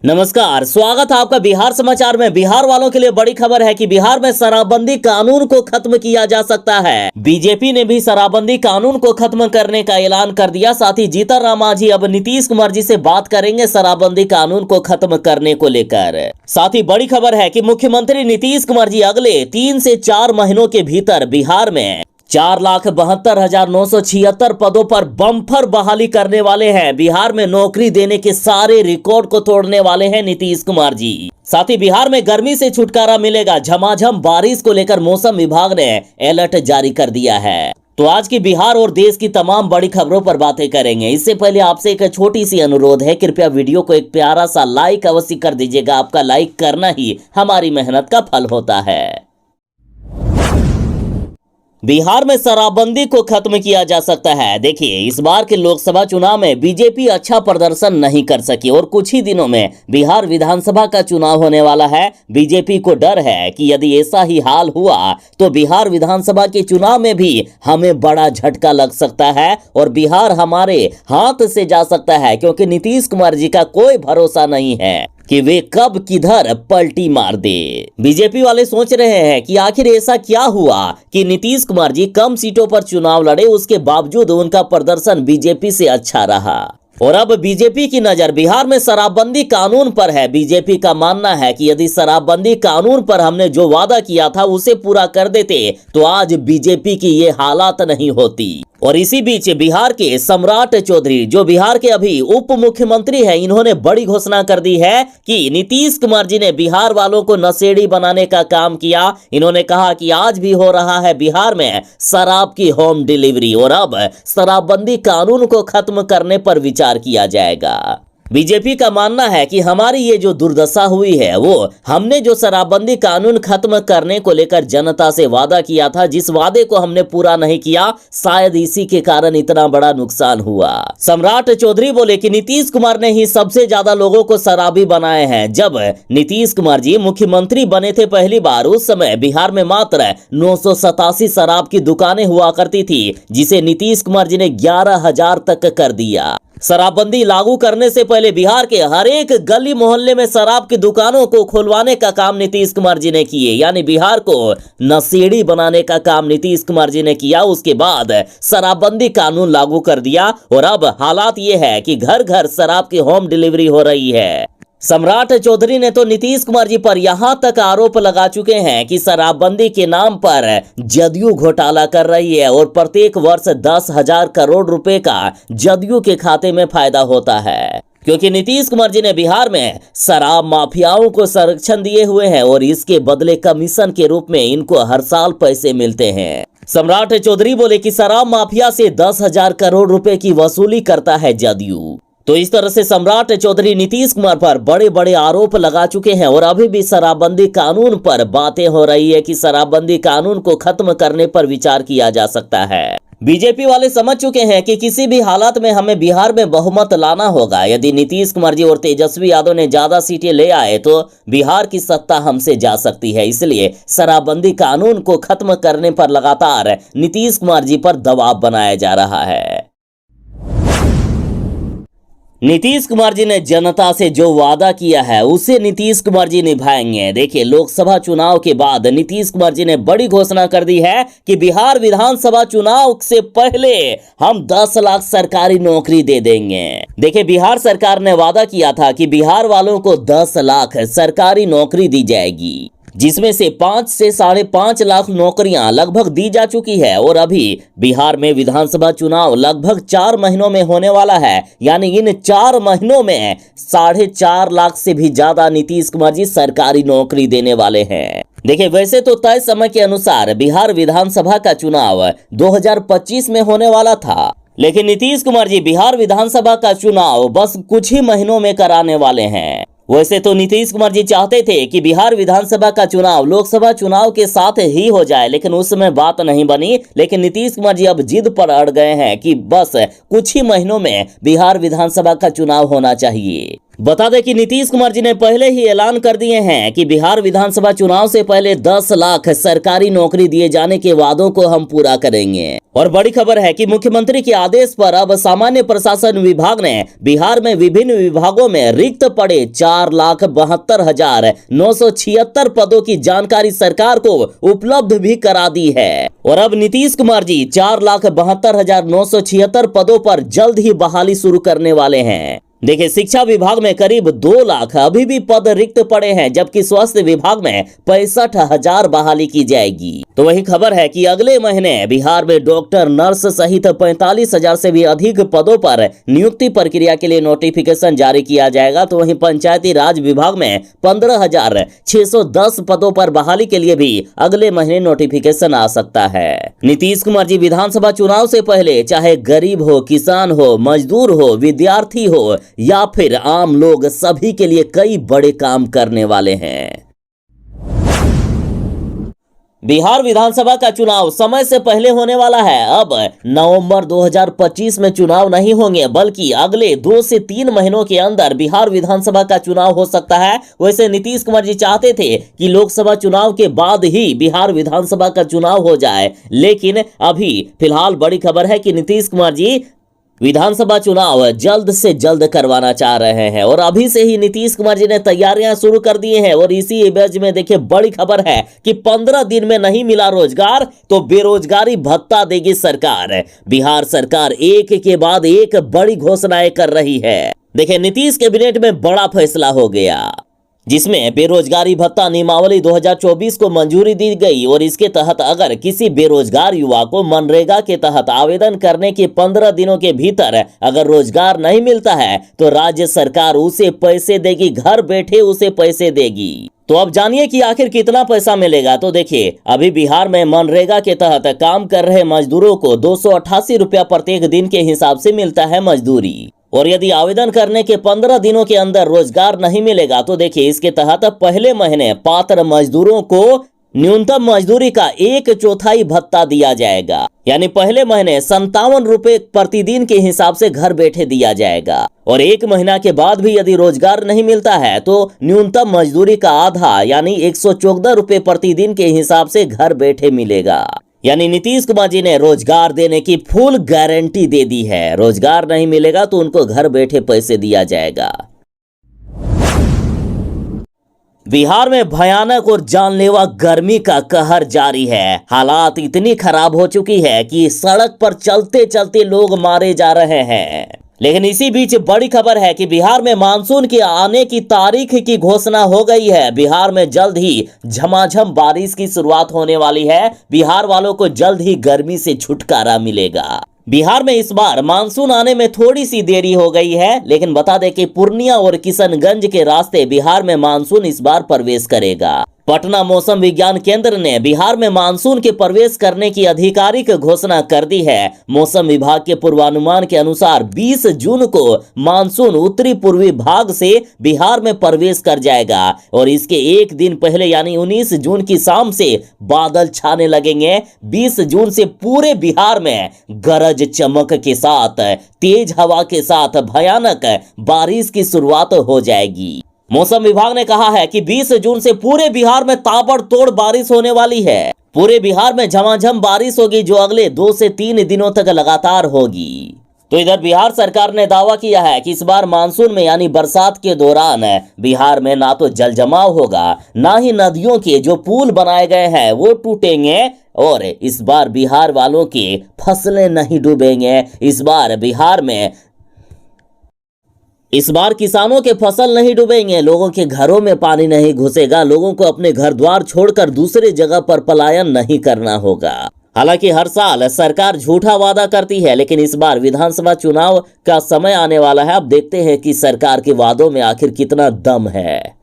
नमस्कार, स्वागत है आपका बिहार समाचार में। बिहार वालों के लिए बड़ी खबर है कि बिहार में शराबबंदी कानून को खत्म किया जा सकता है। बीजेपी ने भी शराबबंदी कानून को खत्म करने का ऐलान कर दिया। साथ ही जीतन राम मांझी अब नीतीश कुमार जी से बात करेंगे शराबबंदी कानून को खत्म करने को लेकर। साथ ही बड़ी खबर है कि मुख्यमंत्री नीतीश कुमार जी अगले 3 से 4 महीनों के भीतर बिहार में 4,72,976 पदों पर बम्पर बहाली करने वाले हैं। बिहार में नौकरी देने के सारे रिकॉर्ड को तोड़ने वाले हैं नीतीश कुमार जी। साथ ही बिहार में गर्मी से छुटकारा मिलेगा। झमाझम बारिश को लेकर मौसम विभाग ने अलर्ट जारी कर दिया है। तो आज की बिहार और देश की तमाम बड़ी खबरों पर बातें करेंगे। इससे पहले आपसे एक छोटी सी अनुरोध है, कृपया वीडियो को एक प्यारा सा लाइक अवश्य कर दीजिएगा। आपका लाइक करना ही हमारी मेहनत का फल होता है। बिहार में शराबबंदी को खत्म किया जा सकता है। देखिए, इस बार के लोकसभा चुनाव में बीजेपी अच्छा प्रदर्शन नहीं कर सकी और कुछ ही दिनों में बिहार विधानसभा का चुनाव होने वाला है। बीजेपी को डर है कि यदि ऐसा ही हाल हुआ तो बिहार विधानसभा के चुनाव में भी हमें बड़ा झटका लग सकता है और बिहार हमारे हाथ से जा सकता है, क्योंकि नीतीश कुमार जी का कोई भरोसा नहीं है कि वे कब किधर पलटी मार दे। बीजेपी वाले सोच रहे हैं कि आखिर ऐसा क्या हुआ कि नीतीश कुमार जी कम सीटों पर चुनाव लड़े, उसके बावजूद उनका प्रदर्शन बीजेपी से अच्छा रहा। और अब बीजेपी की नजर बिहार में शराबबंदी कानून पर है। बीजेपी का मानना है कि यदि शराबबंदी कानून पर हमने जो वादा किया था उसे पूरा कर देते तो आज बीजेपी की ये हालात नहीं होती। और इसी बीच बिहार के सम्राट चौधरी, जो बिहार के अभी उप मुख्यमंत्री हैं, इन्होंने बड़ी घोषणा कर दी है कि नीतीश कुमार जी ने बिहार वालों को नशेड़ी बनाने का काम किया। इन्होंने कहा कि आज भी हो रहा है बिहार में शराब की होम डिलीवरी और अब शराबबंदी कानून को खत्म करने पर विचार किया जाएगा। बीजेपी का मानना है कि हमारी ये जो दुर्दशा हुई है वो हमने जो शराबबंदी कानून खत्म करने को लेकर जनता से वादा किया था, जिस वादे को हमने पूरा नहीं किया, शायद इसी के कारण इतना बड़ा नुकसान हुआ। सम्राट चौधरी बोले कि नीतीश कुमार ने ही सबसे ज्यादा लोगों को शराबी बनाए हैं। जब नीतीश कुमार जी मुख्यमंत्री बने थे पहली बार, उस समय बिहार में मात्र 987 शराब की दुकानें हुआ करती थी, जिसे नीतीश कुमार जी ने 11,000 तक कर दिया। शराबबंदी लागू करने से पहले बिहार के हर एक गली मोहल्ले में शराब की दुकानों को खुलवाने का काम नीतीश कुमार जी ने किए, यानी बिहार को नशेड़ी बनाने का काम नीतीश कुमार जी ने किया। उसके बाद शराबबंदी कानून लागू कर दिया और अब हालात ये है कि घर घर शराब की होम डिलीवरी हो रही है। सम्राट चौधरी ने तो नीतीश कुमार जी पर यहां तक आरोप लगा चुके हैं कि शराबबंदी के नाम पर जदयू घोटाला कर रही है और प्रत्येक वर्ष 10,000 करोड़ रुपए का जदयू के खाते में फायदा होता है, क्योंकि नीतीश कुमार जी ने बिहार में शराब माफियाओं को संरक्षण दिए हुए हैं और इसके बदले कमीशन के रूप में इनको हर साल पैसे मिलते हैं। सम्राट चौधरी बोले कि शराब माफिया से 10,000 करोड़ रुपए की वसूली करता है जदयू। तो इस तरह से सम्राट चौधरी नीतीश कुमार पर बड़े बड़े आरोप लगा चुके हैं और अभी भी शराबबंदी कानून पर बातें हो रही है कि शराबबंदी कानून को खत्म करने पर विचार किया जा सकता है। बीजेपी वाले समझ चुके हैं कि किसी भी हालत में हमें बिहार में बहुमत लाना होगा। यदि नीतीश कुमार जी और तेजस्वी यादव ने ज्यादा सीटें ले आए तो बिहार की सत्ता हमसे जा सकती है। इसलिए शराबबंदी कानून को खत्म करने पर लगातार नीतीश कुमार जी पर दबाव बनाया जा रहा है। नीतीश कुमार जी ने जनता से जो वादा किया है उसे नीतीश कुमार जी निभाएंगे। देखिए, लोकसभा चुनाव के बाद नीतीश कुमार जी ने बड़ी घोषणा कर दी है कि बिहार विधानसभा चुनाव से पहले हम 10 लाख सरकारी नौकरी दे देंगे। देखिए, बिहार सरकार ने वादा किया था कि बिहार वालों को 10 लाख सरकारी नौकरी दी जाएगी, जिसमें से 5 से 5.5 लाख नौकरियां लगभग दी जा चुकी है और अभी बिहार में विधानसभा चुनाव लगभग 4 महीनों में होने वाला है। यानी इन 4 महीनों में 4.5 लाख से भी ज्यादा नीतीश कुमार जी सरकारी नौकरी देने वाले हैं। देखिए, वैसे तो तय समय के अनुसार बिहार विधानसभा का चुनाव 2025 में होने वाला था, लेकिन नीतीश कुमार जी बिहार विधानसभा का चुनाव बस कुछ ही महीनों में कराने वाले हैं। वैसे तो नीतीश कुमार जी चाहते थे कि बिहार विधानसभा का चुनाव लोकसभा चुनाव के साथ ही हो जाए, लेकिन उस समय बात नहीं बनी। लेकिन नीतीश कुमार जी अब जिद पर अड़ गए हैं कि बस कुछ ही महीनों में बिहार विधानसभा का चुनाव होना चाहिए। बता दें कि नीतीश कुमार जी ने पहले ही ऐलान कर दिए हैं कि बिहार विधानसभा चुनाव से पहले 10 लाख सरकारी नौकरी दिए जाने के वादों को हम पूरा करेंगे। और बड़ी खबर है कि मुख्यमंत्री के आदेश पर अब सामान्य प्रशासन विभाग ने बिहार में विभिन्न विभागों में रिक्त पड़े 4,72,976 पदों की जानकारी सरकार को उपलब्ध भी करा दी है। और अब नीतीश कुमार जी 4,72,976 पदों पर जल्द ही बहाली शुरू करने वाले हैं। देखिए, शिक्षा विभाग में करीब 2 लाख अभी भी पद रिक्त पड़े हैं, जबकि स्वास्थ्य विभाग में 65,000 बहाली की जाएगी। तो वही खबर है कि अगले महीने बिहार में डॉक्टर, नर्स सहित 45,000 से भी अधिक पदों पर नियुक्ति प्रक्रिया के लिए नोटिफिकेशन जारी किया जाएगा। तो वहीं पंचायती राज विभाग में 15,610 पदों पर बहाली के लिए भी अगले महीने नोटिफिकेशन आ सकता है। नीतीश कुमार जी विधानसभा चुनाव से पहले चाहे गरीब हो, किसान हो, मजदूर हो, विद्यार्थी हो या फिर आम लोग, सभी के लिए कई बड़े काम करने वाले हैं। बिहार विधानसभा का चुनाव समय से पहले होने वाला है। अब नवंबर 2025 में चुनाव नहीं होंगे, बल्कि अगले 2 से 3 महीनों के अंदर बिहार विधानसभा का चुनाव हो सकता है। वैसे नीतीश कुमार जी चाहते थे कि लोकसभा चुनाव के बाद ही बिहार विधानसभा का चुनाव हो जाए, लेकिन अभी फिलहाल बड़ी खबर है कि नीतीश कुमार जी विधानसभा चुनाव जल्द से जल्द करवाना चाह रहे हैं। और अभी से ही नीतीश कुमार जी ने तैयारियां शुरू कर दी हैं। और इसी एवज में देखिए, बड़ी खबर है कि 15 दिन में नहीं मिला रोजगार तो बेरोजगारी भत्ता देगी सरकार। बिहार सरकार एक के बाद एक बड़ी घोषणाएं कर रही है। देखिए, नीतीश कैबिनेट में बड़ा फैसला हो गया, जिसमें बेरोजगारी भत्ता नियमावली 2024 को मंजूरी दी गई। और इसके तहत अगर किसी बेरोजगार युवा को मनरेगा के तहत आवेदन करने के 15 दिनों के भीतर अगर रोजगार नहीं मिलता है तो राज्य सरकार उसे पैसे देगी, घर बैठे उसे पैसे देगी। तो अब जानिए कि आखिर कितना पैसा मिलेगा। तो देखिए, अभी बिहार में मनरेगा के तहत काम कर रहे मजदूरों को 288 रुपया प्रत्येक दिन के हिसाब से मिलता है मजदूरी। और यदि आवेदन करने के 15 दिनों के अंदर रोजगार नहीं मिलेगा तो देखिए, इसके तहत पहले महीने पात्र मजदूरों को न्यूनतम मजदूरी का 1/4 भत्ता दिया जाएगा, यानी पहले महीने 57 रुपए प्रतिदिन के हिसाब से घर बैठे दिया जाएगा। और 1 महीना के बाद भी यदि रोजगार नहीं मिलता है तो न्यूनतम मजदूरी का आधा यानी 114 रुपए प्रतिदिन के हिसाब से घर बैठे मिलेगा। यानी नीतीश कुमार जी ने रोजगार देने की फुल गारंटी दे दी है। रोजगार नहीं मिलेगा तो उनको घर बैठे पैसे दिया जाएगा। बिहार में भयानक और जानलेवा गर्मी का कहर जारी है। हालात इतनी खराब हो चुकी है कि सड़क पर चलते चलते लोग मारे जा रहे हैं। लेकिन इसी बीच बड़ी खबर है कि बिहार में मानसून के आने की तारीख की घोषणा हो गई है। बिहार में जल्द ही झमाझम बारिश की शुरुआत होने वाली है। बिहार वालों को जल्द ही गर्मी से छुटकारा मिलेगा। बिहार में इस बार मानसून आने में थोड़ी सी देरी हो गई है, लेकिन बता दें कि पूर्णिया और किशनगंज के रास्ते बिहार में मानसून इस बार प्रवेश करेगा। पटना मौसम विज्ञान केंद्र ने बिहार में मानसून के प्रवेश करने की आधिकारिक घोषणा कर दी है। मौसम विभाग के पूर्वानुमान के अनुसार 20 जून को मानसून उत्तरी पूर्वी भाग से बिहार में प्रवेश कर जाएगा। और इसके एक दिन पहले यानी 19 जून की शाम से बादल छाने लगेंगे। 20 जून से पूरे बिहार में गरज चमक के साथ, तेज हवा के साथ भयानक बारिश की शुरुआत हो जाएगी। मौसम विभाग ने कहा है कि 20 जून से पूरे बिहार में ताबड़तोड़ बारिश होने वाली है। पूरे बिहार में झमाझम बारिश होगी जो अगले 2 से 3 दिनों तक लगातार होगी। तो इधर बिहार सरकार ने दावा किया है कि इस बार मानसून में यानी बरसात के दौरान बिहार में ना तो जल जमाव होगा, ना ही नदियों के जो पुल बनाए गए हैं वो टूटेंगे। और इस बार बिहार वालों की फसलें नहीं डूबेंगे। इस बार किसानों के फसल नहीं डूबेंगे, लोगों के घरों में पानी नहीं घुसेगा, लोगों को अपने घर द्वार छोड़कर दूसरे जगह पर पलायन नहीं करना होगा। हालांकि हर साल सरकार झूठा वादा करती है, लेकिन इस बार विधानसभा चुनाव का समय आने वाला है। अब देखते हैं कि सरकार के वादों में आखिर कितना दम है।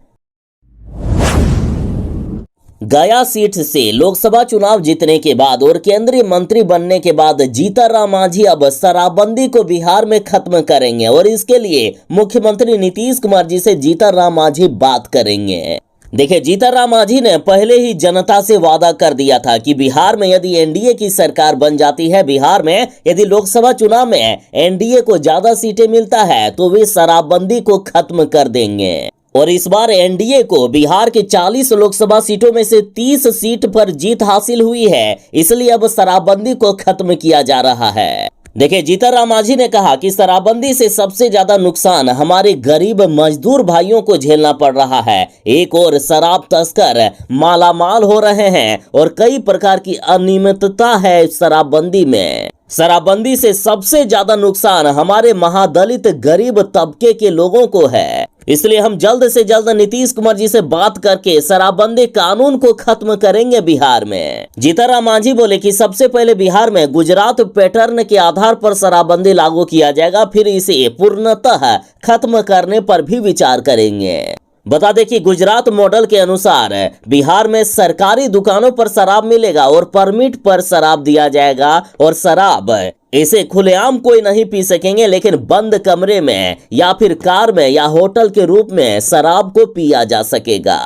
गया सीट से लोकसभा चुनाव जीतने के बाद और केंद्रीय मंत्री बनने के बाद जीतनराम मांझी अब शराबबंदी को बिहार में खत्म करेंगे। और इसके लिए मुख्यमंत्री नीतीश कुमार जी से जीतनराम मांझी बात करेंगे। देखिए, जीतनराम मांझी ने पहले ही जनता से वादा कर दिया था कि बिहार में यदि एनडीए की सरकार बन जाती है, बिहार में यदि लोकसभा चुनाव में एनडीए को ज्यादा सीटें मिलता है तो वे शराबबंदी को खत्म कर देंगे। और इस बार एनडीए को बिहार के 40 लोकसभा सीटों में से 30 सीट पर जीत हासिल हुई है, इसलिए अब शराबबंदी को खत्म किया जा रहा है। देखिए, जीतनराम मांझी ने कहा कि शराबबंदी से सबसे ज्यादा नुकसान हमारे गरीब मजदूर भाइयों को झेलना पड़ रहा है। एक और शराब तस्कर मालामाल हो रहे हैं और कई प्रकार की अनियमितता है शराबबंदी में। शराबबंदी से सबसे ज्यादा नुकसान हमारे महादलित गरीब तबके के लोगों को है, इसलिए हम जल्द से जल्द नीतीश कुमार जी से बात करके शराबबंदी कानून को खत्म करेंगे बिहार में। जीतनराम मांझी बोले कि सबसे पहले बिहार में गुजरात पैटर्न के आधार पर शराबबंदी लागू किया जाएगा, फिर इसे पूर्णतः खत्म करने पर भी विचार करेंगे। बता दें कि गुजरात मॉडल के अनुसार बिहार में सरकारी दुकानों पर शराब मिलेगा और परमिट पर शराब दिया जाएगा और शराब इसे खुलेआम कोई नहीं पी सकेंगे, लेकिन बंद कमरे में या फिर कार में या होटल के रूप में शराब को पिया जा सकेगा।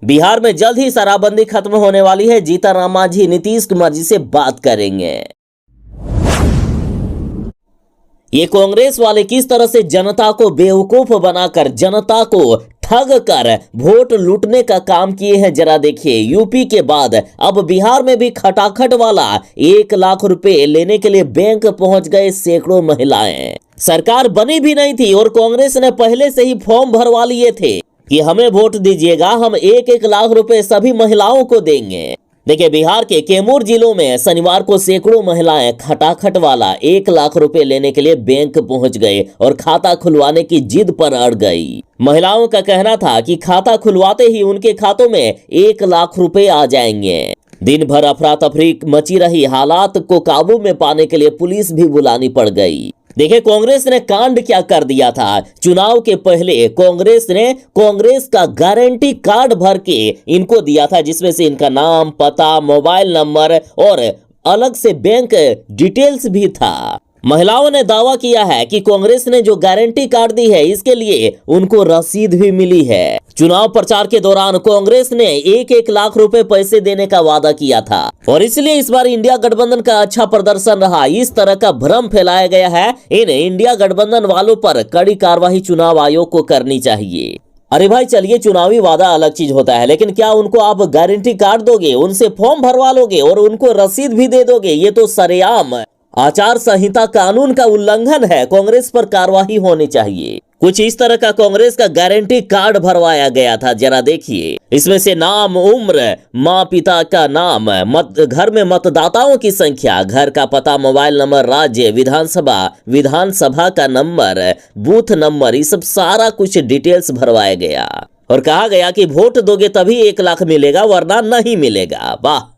बिहार में जल्द ही शराबबंदी खत्म होने वाली है। जीतनराम मांझी नीतीश कुमार जी से बात करेंगे। ये कांग्रेस वाले किस तरह से जनता को बेवकूफ बनाकर जनता को ठग कर वोट लूटने का काम किए हैं, जरा देखिए। यूपी के बाद अब बिहार में भी खटाखट वाला 1 लाख रुपए लेने के लिए बैंक पहुंच गए सैकड़ों महिलाएं। सरकार बनी भी नहीं थी और कांग्रेस ने पहले से ही फॉर्म भरवा लिए थे कि हमें वोट दीजिएगा, हम 1-1 लाख रुपए सभी महिलाओं को देंगे। देखिए, बिहार के कैमूर जिलों में शनिवार को सैकड़ों महिलाएं खटाखट वाला 1 लाख रुपए लेने के लिए बैंक पहुंच गए और खाता खुलवाने की जिद पर अड़ गई। महिलाओं का कहना था कि खाता खुलवाते ही उनके खातों में 1 लाख रुपए आ जाएंगे। दिन भर अफरा तफरी मची रही। हालात को काबू में पाने के लिए पुलिस भी बुलानी पड़ गई। देखिए, कांग्रेस ने कांड क्या कर दिया था। चुनाव के पहले कांग्रेस का गारंटी कार्ड भर के इनको दिया था, जिसमें से इनका नाम, पता, मोबाइल नंबर और अलग से बैंक डिटेल्स भी था। महिलाओं ने दावा किया है कि कांग्रेस ने जो गारंटी कार्ड दी है इसके लिए उनको रसीद भी मिली है। चुनाव प्रचार के दौरान कांग्रेस ने 1-1 लाख रुपए पैसे देने का वादा किया था और इसलिए इस बार इंडिया गठबंधन का अच्छा प्रदर्शन रहा। इस तरह का भ्रम फैलाया गया है। इन इंडिया गठबंधन वालों पर कड़ी कार्रवाई चुनाव आयोग को करनी चाहिए। अरे भाई, चलिए, चुनावी वादा अलग चीज होता है, लेकिन क्या उनको आप गारंटी कार्ड दोगे, उनसे फॉर्म भरवा लोगे और उनको रसीद भी दे दोगे? ये तो सरेआम आचार संहिता कानून का उल्लंघन है। कांग्रेस पर कार्रवाई होनी चाहिए। कुछ इस तरह का कांग्रेस का गारंटी कार्ड भरवाया गया था, जरा देखिए। इसमें से नाम, उम्र, माँ पिता का नाम, घर में मतदाताओं की संख्या, घर का पता, मोबाइल नंबर, राज्य, विधानसभा का नंबर, बूथ नंबर, ये सब सारा कुछ डिटेल्स भरवाया गया और कहा गया कि वोट दोगे तभी 1 लाख मिलेगा, वरना नहीं मिलेगा। वाह।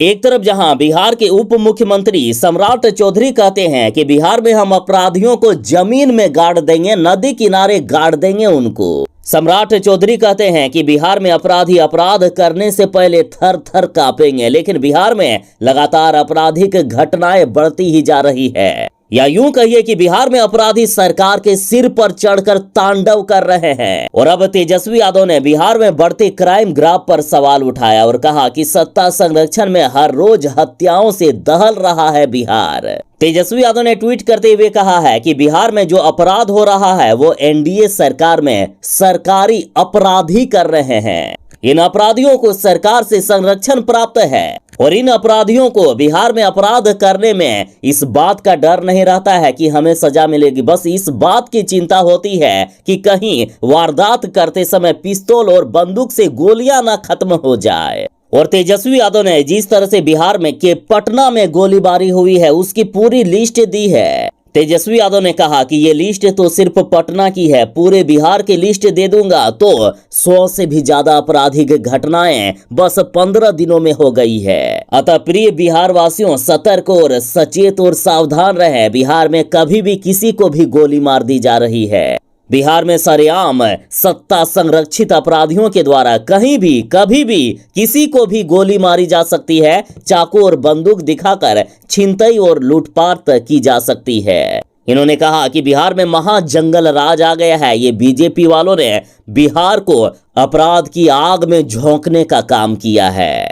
एक तरफ जहां बिहार के उप मुख्यमंत्री सम्राट चौधरी कहते हैं कि बिहार में हम अपराधियों को जमीन में गाड़ देंगे, नदी किनारे गाड़ देंगे उनको। सम्राट चौधरी कहते हैं कि बिहार में अपराधी अपराध करने से पहले थर थर कांपेंगे, लेकिन बिहार में लगातार आपराधिक घटनाएं बढ़ती ही जा रही है। या यूं कहिए कि बिहार में अपराधी सरकार के सिर पर चढ़कर तांडव कर रहे हैं। और अब तेजस्वी यादव ने बिहार में बढ़ते क्राइम ग्राफ पर सवाल उठाया और कहा कि सत्ता संरक्षण में हर रोज हत्याओं से दहल रहा है बिहार। तेजस्वी यादव ने ट्वीट करते हुए कहा है कि बिहार में जो अपराध हो रहा है वो एनडीए सरकार में सरकारी अपराधी कर रहे हैं। इन अपराधियों को सरकार से संरक्षण प्राप्त है और इन अपराधियों को बिहार में अपराध करने में इस बात का डर नहीं रहता है कि हमें सजा मिलेगी, बस इस बात की चिंता होती है कि कहीं वारदात करते समय पिस्तौल और बंदूक से गोलियां ना खत्म हो जाए। और तेजस्वी यादव ने जिस तरह से बिहार में के पटना में गोलीबारी हुई है उसकी पूरी लिस्ट दी है। तेजस्वी यादव ने कहा कि ये लिस्ट तो सिर्फ पटना की है, पूरे बिहार की लिस्ट दे दूंगा तो 100 से भी ज्यादा आपराधिक घटनाएं बस 15 दिनों में हो गई है। अतः प्रिय बिहार वासियों, सतर्क और सचेत और सावधान रहे। बिहार में कभी भी किसी को भी गोली मार दी जा रही है। बिहार में सरेआम सत्ता संरक्षित अपराधियों के द्वारा कहीं भी कभी भी किसी को भी गोली मारी जा सकती है, चाकू और बंदूक दिखाकर छिनतई और लूटपाट की जा सकती है। इन्होंने कहा कि बिहार में महाजंगल राज आ गया है। ये बीजेपी वालों ने बिहार को अपराध की आग में झोंकने का काम किया है।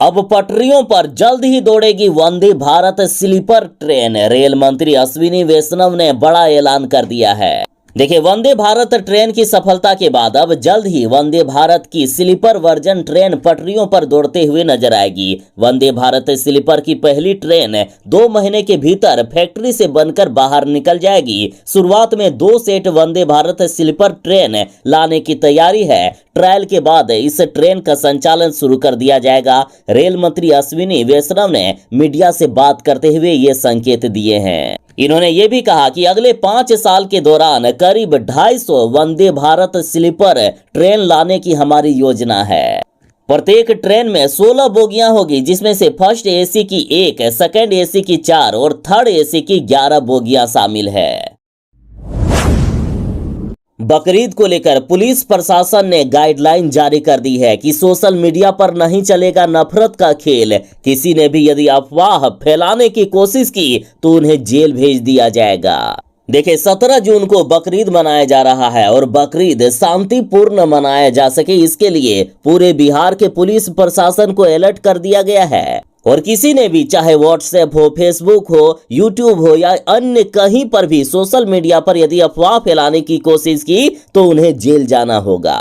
अब पटरियों पर जल्द ही दौड़ेगी Vande Bharat sleeper train. Rail मंत्री अश्विनी वैष्णव ने बड़ा ऐलान कर दिया है। देखिए, वंदे भारत ट्रेन की सफलता के बाद अब जल्द ही वंदे भारत की स्लीपर वर्जन ट्रेन पटरियों पर दौड़ते हुए नजर आएगी। वंदे भारत स्लीपर की पहली ट्रेन 2 महीने के भीतर फैक्ट्री से बनकर बाहर निकल जाएगी। शुरुआत में 2 set Vande Bharat sleeper train लाने की तैयारी है। ट्रायल के बाद इस ट्रेन का संचालन शुरू कर दिया जाएगा। रेल मंत्री अश्विनी वैष्णव ने मीडिया से बात करते हुए ये संकेत दिए हैं। इन्होंने ये भी कहा कि अगले 5 साल के दौरान करीब 250 वंदे भारत स्लीपर ट्रेन लाने की हमारी योजना है। प्रत्येक ट्रेन में 16 बोगियां होगी, जिसमें से फर्स्ट एसी की 1, सेकंड एसी की 4 और थर्ड एसी की 11 बोगियां शामिल है। बकरीद को लेकर पुलिस प्रशासन ने गाइडलाइन जारी कर दी है कि सोशल मीडिया पर नहीं चलेगा नफरत का खेल। किसी ने भी यदि अफवाह फैलाने की कोशिश की तो उन्हें जेल भेज दिया जाएगा। देखिए, 17 जून को बकरीद मनाया जा रहा है और बकरीद शांतिपूर्ण मनाया जा सके, इसके लिए पूरे बिहार के पुलिस प्रशासन को अलर्ट कर दिया गया है। और किसी ने भी, चाहे व्हाट्सएप हो, फेसबुक हो, यूट्यूब हो या अन्य कहीं पर भी सोशल मीडिया पर यदि अफवाह फैलाने की कोशिश की तो उन्हें जेल जाना होगा।